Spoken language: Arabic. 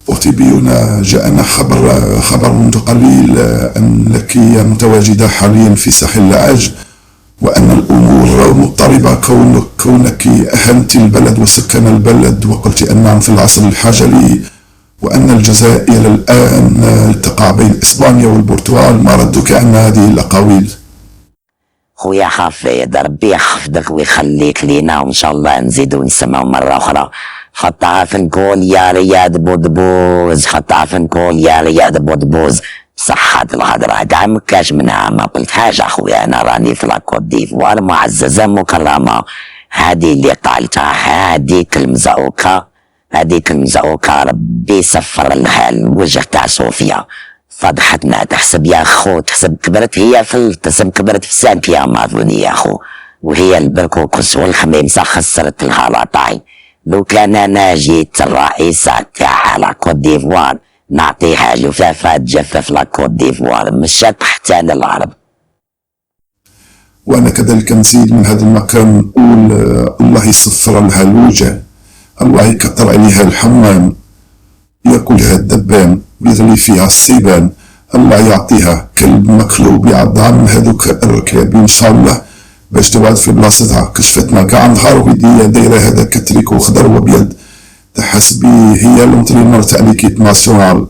أوتيبيونا جاءنا خبر منذ قليل أنك متواجدة حاليا في ساحل العاج، وأن الأمور مضطربة كونك أهنت البلد وسكان البلد وقلت أنهم في العصر الحجري، وأن الجزائر الآن تقع بين إسبانيا والبرتغال. ما ردك عن هذه الأقاويل؟ خويا حفيظ ربي يحفظك ويخليك لينا، وإن شاء الله نزيدو نسمعو مرة أخرى. خطاف نقول يا رياض بودبوز، خطاف نقول يا رياض بودبوز. صح هاد الهضرة كاع مكاش منها، ما قلت حاجة خويا، أنا راني في لاكوت ديفوار معززة مكرمة. هادي اللي قالتها هاديك المزعوكة، هاديك المزعوكة ربي يسفر لها الوجه تاع صوفيا. فضحتنا، تحسب يا خو، تحسب كبرت هي تحسب كبرت في سانكيا ماظوني يا خو، وهي البركوكس والخميمسة خسرت لها لاطاي. لو كان انا جيت الرئيسة تاع لاكوت ديفوار نعطيها جفافات جفاف لاكوت ديفوار مش تحت انا العرب. وأنا كذلك نزيد من هذا المكان نقول الله يصفر لها الوجه، الله يكثر عليها الحمام، ياكلها الدبان ويغلي فيها السيبان، الله يعطيها كلب مكلوب يعضها من هذوك الركاب إن شاء الله باش تقعد في بلاصتها. كشفتنا كاع نهار ويديا دايرة هذاك التريكو خضر وابيض، تحسبي هي لونترينور تاع ليكيب ناسيونال